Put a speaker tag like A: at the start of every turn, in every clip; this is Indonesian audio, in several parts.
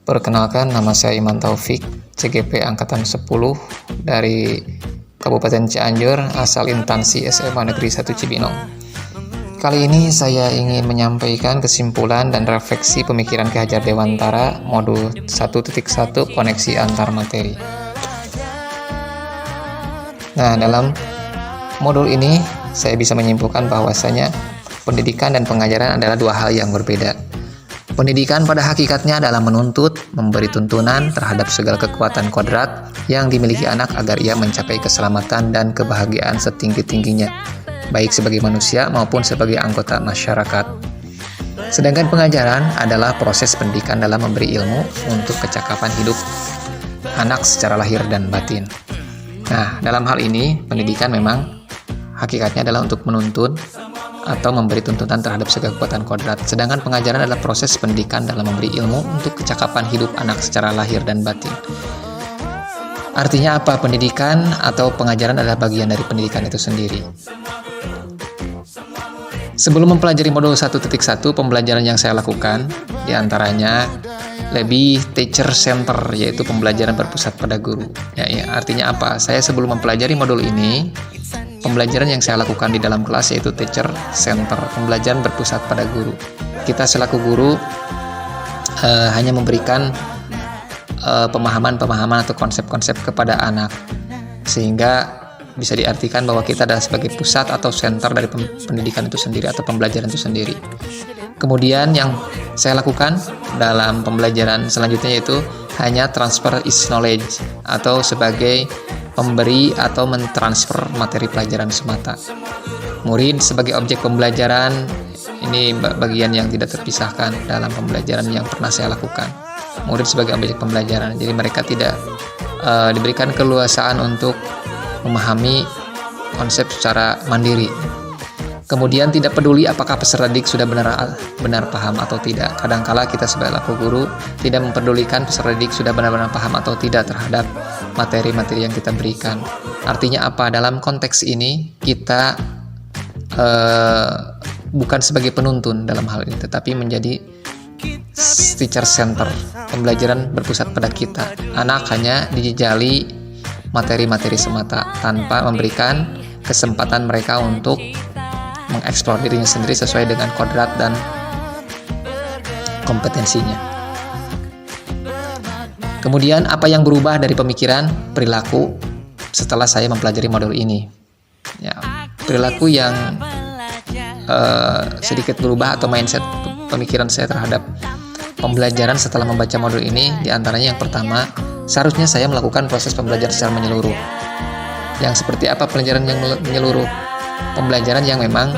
A: Perkenalkan, nama saya Iman Taufik, CGP Angkatan 10 dari Kabupaten Cianjur, asal instansi SMA Negeri 1 Cibinong. Kali ini saya ingin menyampaikan kesimpulan dan refleksi pemikiran Ki Hajar Dewantara modul 1.1 koneksi antar materi. Nah, dalam modul ini saya bisa menyimpulkan bahwasanya pendidikan dan pengajaran adalah dua hal yang berbeda. Pendidikan pada hakikatnya adalah menuntut, memberi tuntunan terhadap segala kekuatan kodrat yang dimiliki anak agar ia mencapai keselamatan dan kebahagiaan setinggi-tingginya, baik sebagai manusia maupun sebagai anggota masyarakat. Sedangkan pengajaran adalah proses pendidikan dalam memberi ilmu untuk kecakapan hidup anak secara lahir dan batin. Nah, dalam hal ini, pendidikan memang hakikatnya adalah untuk menuntun atau memberi tuntutan terhadap segala kekuatan kodrat. Sedangkan pengajaran adalah proses pendidikan dalam memberi ilmu untuk kecakapan hidup anak secara lahir dan batin. Artinya apa? Pendidikan atau pengajaran adalah bagian dari pendidikan itu sendiri. Sebelum mempelajari modul 1.1, pembelajaran yang saya lakukan diantaranya lebih teacher center, yaitu pembelajaran berpusat pada guru. Ya, artinya apa? Saya sebelum mempelajari modul ini, pembelajaran yang saya lakukan di dalam kelas yaitu teacher center, pembelajaran berpusat pada guru. Kita selaku guru hanya memberikan pemahaman-pemahaman atau konsep-konsep kepada anak, sehingga bisa diartikan bahwa kita adalah sebagai pusat atau center dari pendidikan itu sendiri atau pembelajaran itu sendiri. Kemudian yang saya lakukan dalam pembelajaran selanjutnya yaitu hanya transfer is knowledge atau sebagai pemberi atau mentransfer materi pelajaran semata. Murid sebagai objek pembelajaran, ini bagian yang tidak terpisahkan dalam pembelajaran yang pernah saya lakukan. Murid sebagai objek pembelajaran, jadi mereka tidak diberikan keleluasaan untuk memahami konsep secara mandiri. Kemudian tidak peduli apakah peserta didik sudah benar paham atau tidak. Kadangkala kita sebagai laku guru tidak mempedulikan peserta didik sudah benar-benar paham atau tidak terhadap materi-materi yang kita berikan. Artinya apa? Dalam konteks ini kita bukan sebagai penuntun dalam hal ini, tetapi menjadi teacher center, pembelajaran berpusat pada kita. Anak hanya dijejali materi-materi semata tanpa memberikan kesempatan mereka untuk mengeksplor dirinya sendiri sesuai dengan kodrat dan kompetensinya. Kemudian apa yang berubah dari pemikiran perilaku setelah saya mempelajari modul ini? Ya, perilaku yang sedikit berubah atau mindset pemikiran saya terhadap pembelajaran setelah membaca modul ini, diantaranya yang pertama, seharusnya saya melakukan proses pembelajaran secara menyeluruh. Yang seperti apa pembelajaran yang menyeluruh? Pembelajaran yang memang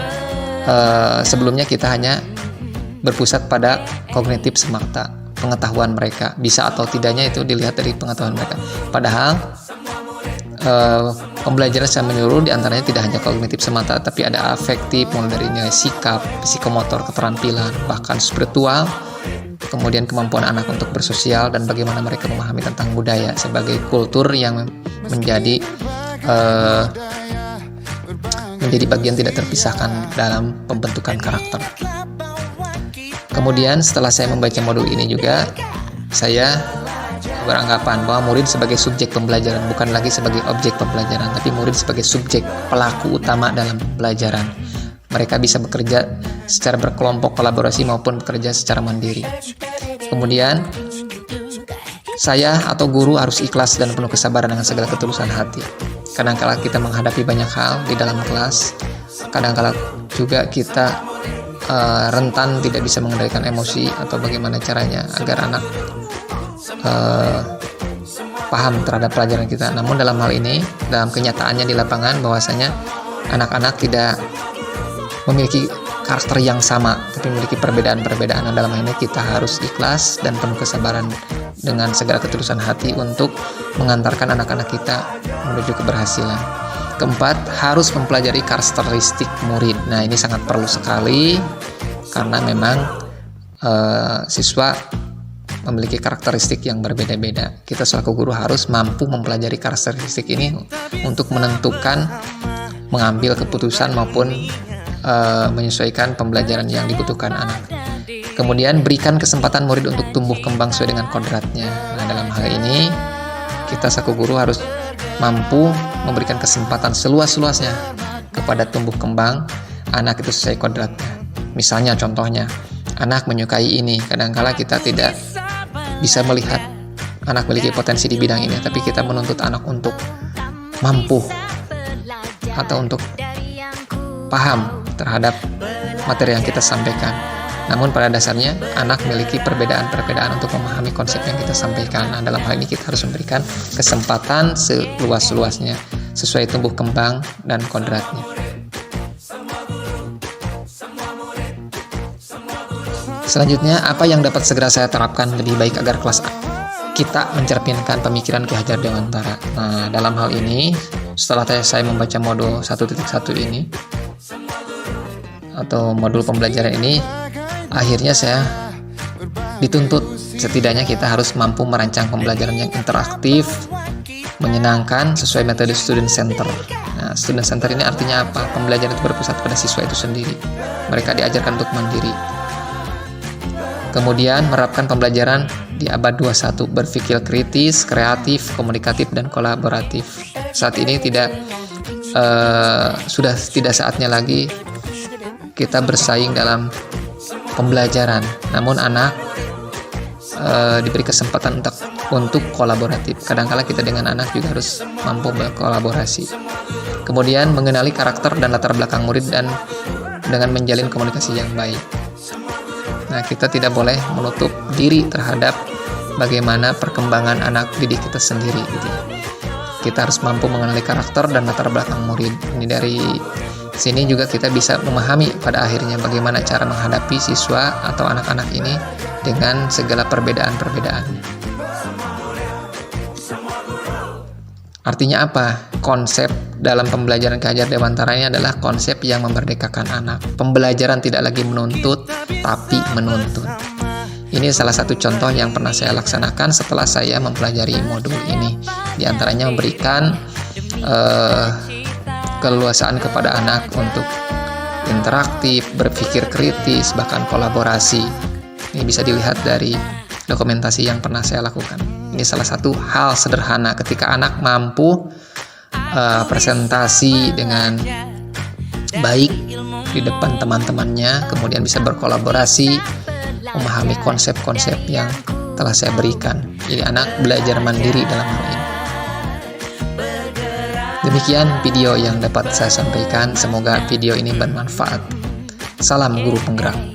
A: sebelumnya kita hanya berpusat pada kognitif semata, pengetahuan mereka, bisa atau tidaknya itu dilihat dari pengetahuan mereka. Padahal pembelajaran secara menyeluruh diantaranya tidak hanya kognitif semata, tapi ada afektif, mulai dari nilai sikap, psikomotor, keterampilan, bahkan spiritual, kemudian kemampuan anak untuk bersosial, dan bagaimana mereka memahami tentang budaya sebagai kultur yang menjadi bagian tidak terpisahkan dalam pembentukan karakter. Kemudian setelah saya membaca modul ini juga, saya beranggapan bahwa murid sebagai subjek pembelajaran, bukan lagi sebagai objek pembelajaran, tapi murid sebagai subjek pelaku utama dalam pembelajaran. Mereka bisa bekerja secara berkelompok, kolaborasi, maupun bekerja secara mandiri. Kemudian saya atau guru harus ikhlas dan penuh kesabaran dengan segala ketulusan hati. Kadangkala kita menghadapi banyak hal di dalam kelas, kadangkala juga kita rentan tidak bisa mengendalikan emosi atau bagaimana caranya agar anak paham terhadap pelajaran kita. Namun dalam hal ini, dalam kenyataannya di lapangan, bahwasanya anak-anak tidak memiliki karakter yang sama, tapi memiliki perbedaan-perbedaan. Dalam hal ini kita harus ikhlas dan penuh kesabaran dengan segala ketulusan hati untuk mengantarkan anak-anak kita menuju keberhasilan. Keempat, harus mempelajari karakteristik murid. Nah, ini sangat perlu sekali karena memang siswa memiliki karakteristik yang berbeda-beda. Kita selaku guru harus mampu mempelajari karakteristik ini untuk menentukan, mengambil keputusan maupun menyesuaikan pembelajaran yang dibutuhkan anak. Kemudian berikan kesempatan murid untuk tumbuh kembang sesuai dengan kodratnya. Nah, dalam hal ini kita selaku guru harus mampu memberikan kesempatan seluas-luasnya kepada tumbuh kembang anak itu sesuai kodratnya. Misalnya contohnya, anak menyukai ini, kadangkala kita tidak bisa melihat anak memiliki potensi di bidang ini, tapi kita menuntut anak untuk mampu atau untuk paham terhadap materi yang kita sampaikan. Namun pada dasarnya anak memiliki perbedaan-perbedaan untuk memahami konsep yang kita sampaikan. Nah, dalam hal ini kita harus memberikan kesempatan seluas-luasnya sesuai tumbuh kembang dan kodratnya. Selanjutnya, apa yang dapat segera saya terapkan lebih baik agar kelas kita mencerminkan pemikiran Ki Hajar Dewantara? Nah, dalam hal ini, setelah saya membaca modul 1.1 ini, atau modul pembelajaran ini, akhirnya saya dituntut setidaknya kita harus mampu merancang pembelajaran yang interaktif, menyenangkan, sesuai metode student center. Nah, student center ini artinya apa? Pembelajaran itu berpusat pada siswa itu sendiri. Mereka diajarkan untuk mandiri. Kemudian menerapkan pembelajaran di abad 21, berpikir kritis, kreatif, komunikatif, dan kolaboratif. Saat ini sudah tidak saatnya lagi kita bersaing dalam pembelajaran, namun anak diberi kesempatan untuk kolaboratif. Kadangkala kita dengan anak juga harus mampu berkolaborasi. Kemudian mengenali karakter dan latar belakang murid dan dengan menjalin komunikasi yang baik. Nah, kita tidak boleh menutup diri terhadap bagaimana perkembangan anak didik kita sendiri gitu ya. Kita harus mampu mengenali karakter dan latar belakang murid. Ini dari sini juga kita bisa memahami pada akhirnya bagaimana cara menghadapi siswa atau anak-anak ini dengan segala perbedaan-perbedaannya. Artinya apa? Konsep dalam pembelajaran Ki Hajar Dewantara ini adalah konsep yang memerdekakan anak. Pembelajaran tidak lagi menuntut, tapi menuntun. Ini salah satu contoh yang pernah saya laksanakan setelah saya mempelajari modul ini. Di antaranya memberikan keleluasaan kepada anak untuk interaktif, berpikir kritis, bahkan kolaborasi. Ini bisa dilihat dari dokumentasi yang pernah saya lakukan. Ini salah satu hal sederhana ketika anak mampu presentasi dengan baik di depan teman-temannya, kemudian bisa berkolaborasi, memahami konsep-konsep yang telah saya berikan. Jadi anak belajar mandiri dalam hal ini. Demikian video yang dapat saya sampaikan. Semoga video ini bermanfaat. Salam guru penggerak.